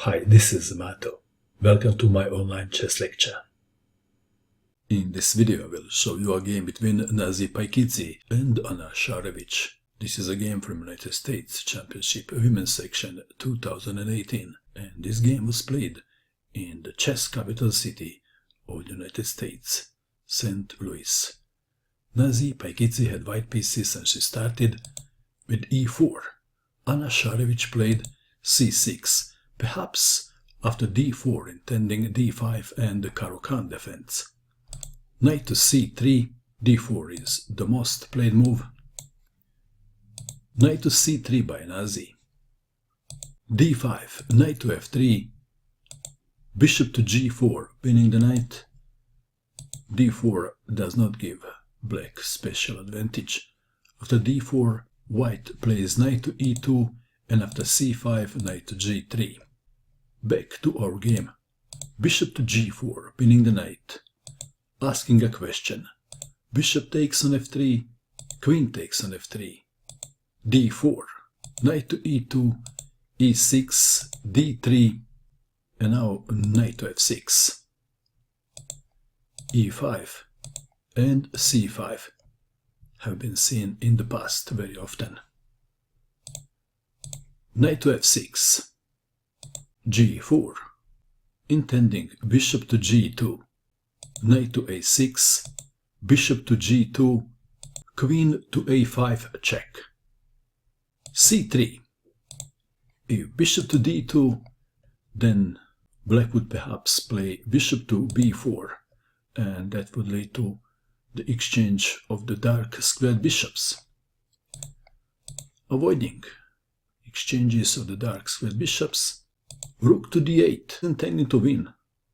Hi, this is Mato. Welcome to my online chess lecture. In this video I will show you a game between Nazi Paikidze and Anna Sharevich. This is a game from United States Championship Women's Section 2018, and this game was played in the chess capital city of the United States, St. Louis. Nazi Paikidze had white pieces and she started with e4. Anna Sharevich played c6. Perhaps after d4 intending d5 and the Caro-Kann defense. Knight to c3, d4 is the most played move. Knight to c3 by Nazi. d5, knight to f3, bishop to g4, winning the knight. d4 does not give black special advantage. After d4, white plays knight to e2, and after c5, knight to g3. Back to our game. Bishop to g4, winning the knight. Asking a question. Bishop takes on f3, queen takes on f3. d4, knight to e2, e6, d3, and now knight to f6. e5 and c5 have been seen in the past very often. Knight to f6. g4, intending bishop to g2, knight to a6, bishop to g2, queen to a5 check. c3, if bishop to d2, then black would perhaps play bishop to b4, and that would lead to the exchange of the dark squared bishops. Avoiding exchanges of the dark squared bishops, rook to d8, intending to win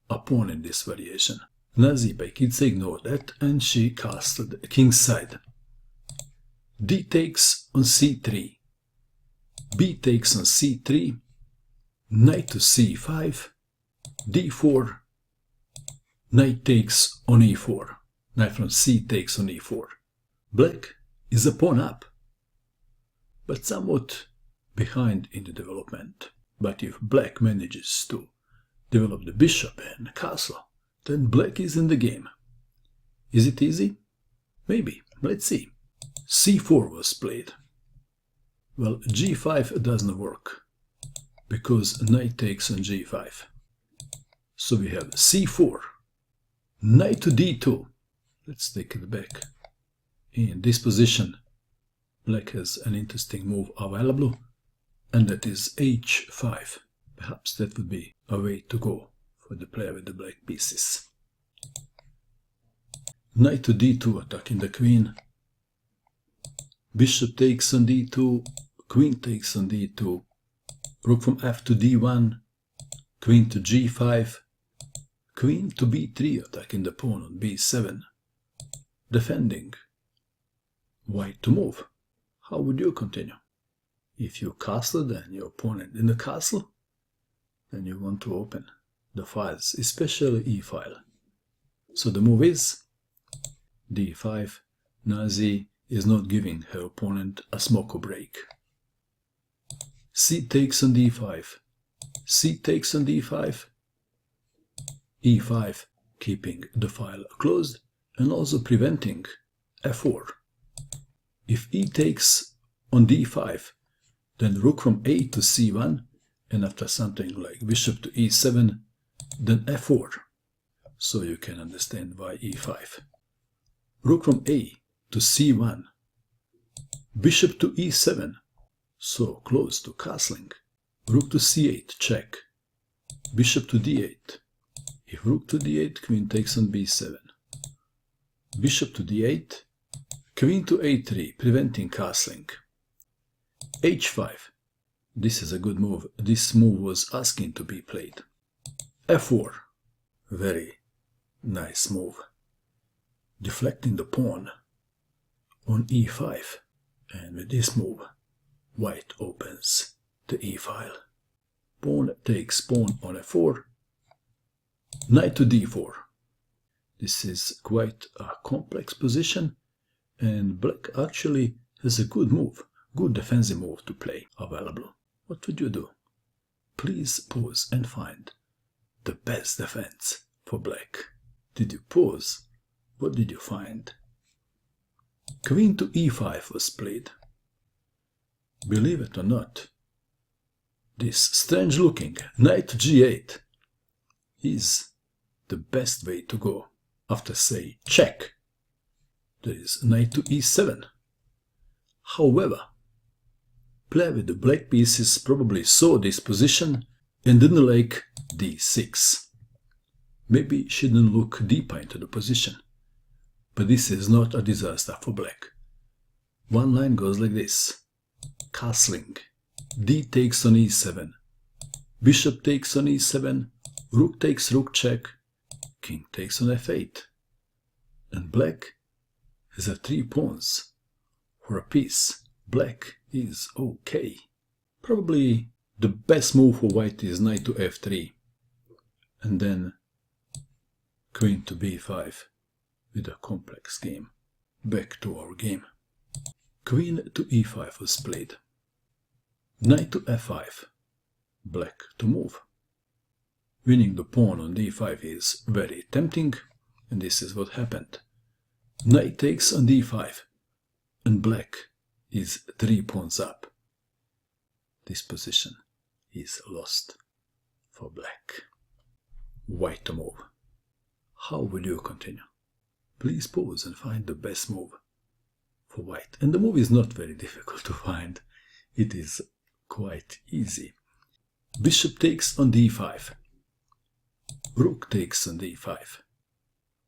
a pawn in this variation. Nazi Paikidze ignored that and she castled the king's side. d takes on c3, b takes on c3, knight to c5, d4, knight takes on e4, knight from c takes on e4. Black is a pawn up, but somewhat behind in the development. But if black manages to develop the bishop and castle, then black is in the game. Is it easy? Maybe. Let's see. c4 was played. Well, g5 doesn't work, because knight takes on g5. So we have c4, knight to d2. Let's take it back. In this position, black has an interesting move available, and that is h5. Perhaps that would be a way to go for the player with the black pieces. Knight to d2, attacking the queen. Bishop takes on d2, queen takes on d2, rook from f to d1, queen to g5, queen to b3, attacking the pawn on b7, defending white to move. How would you continue? If you castle and your opponent in the castle, then you want to open the files, especially e-file. So the move is d5. Nazi is not giving her opponent a smoko break. c takes on d5, c takes on d5, e5, keeping the file closed and also preventing f4. If e takes on d5, then rook from a to c1, and after something like bishop to e7, then f4. So you can understand why e5. Rook from a to c1, bishop to e7, so close to castling. Rook to c8, check. Bishop to d8. If rook to d8, queen takes on b7. Bishop to d8, queen to a3, preventing castling. h5. This is a good move. This move was asking to be played. f4. Very nice move. Deflecting the pawn on e5. And with this move, white opens the e-file. Pawn takes pawn on f4. Knight to d4. This is quite a complex position, and black actually has a good move. Good defensive move to play available. What would you do? Please pause and find the best defense for black. Did you pause? What did you find? Queen to e5 was played. Believe it or not, this strange looking knight to g8 is the best way to go. After, say, check, there is knight to e7. However, player with the black pieces probably saw this position and didn't like d6. Maybe she didn't look deeper into the position. But this is not a disaster for black. One line goes like this. Castling. D takes on e7. Bishop takes on e7. Rook takes rook check. King takes on f8. And black has 3 pawns. For a piece, black is okay. Probably the best move for white is knight to f3. And then queen to b5 with a complex game. Back to our game. Queen to e5 was played. Knight to f5. Black to move. Winning the pawn on d5 is very tempting, and this is what happened. Knight takes on d5, and black is 3 pawns up. This position is lost for black. White to move. How will you continue? Please pause and find the best move for white. And the move is not very difficult to find. It is quite easy. Bishop takes on d5. Rook takes on d5.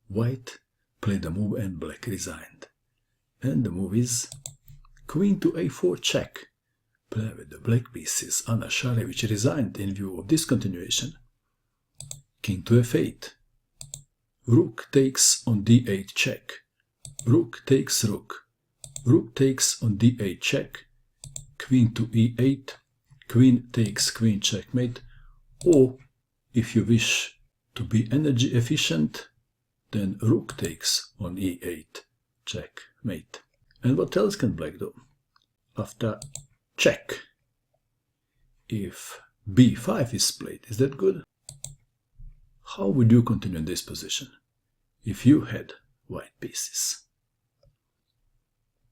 White played the move and black resigned. And the move is queen to a4 check. Player with the black pieces, Sharevich, resigned in view of this continuation. King to f8. Rook takes on d8 check. Rook takes rook. Rook takes on d8 check. Queen to e8. Queen takes queen checkmate. Or, if you wish to be energy efficient, then rook takes on e8 checkmate. And what else can black do? After check, if b5 is played, is that good? How would you continue in this position if you had white pieces?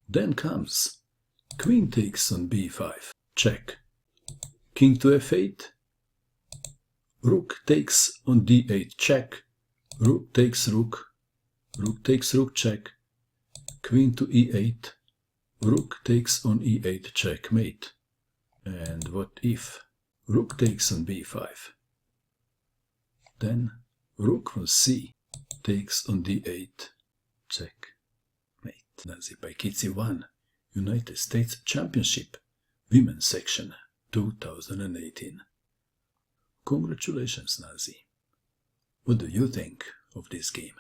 Then comes queen takes on b5, check. King to f8. Rook takes on d8, check. Rook takes rook. Rook takes rook, check. Queen to e8. Rook takes on e8, checkmate. And what if rook takes on b5? Then rook on c takes on d8, checkmate. Nazi Paikidze won United States Championship Women's Section 2018. Congratulations, Nazi. What do you think of this game?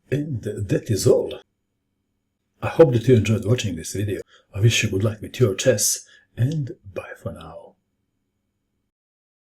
And that is all. I hope that you enjoyed watching this video. I wish you good luck with your chess, and bye for now.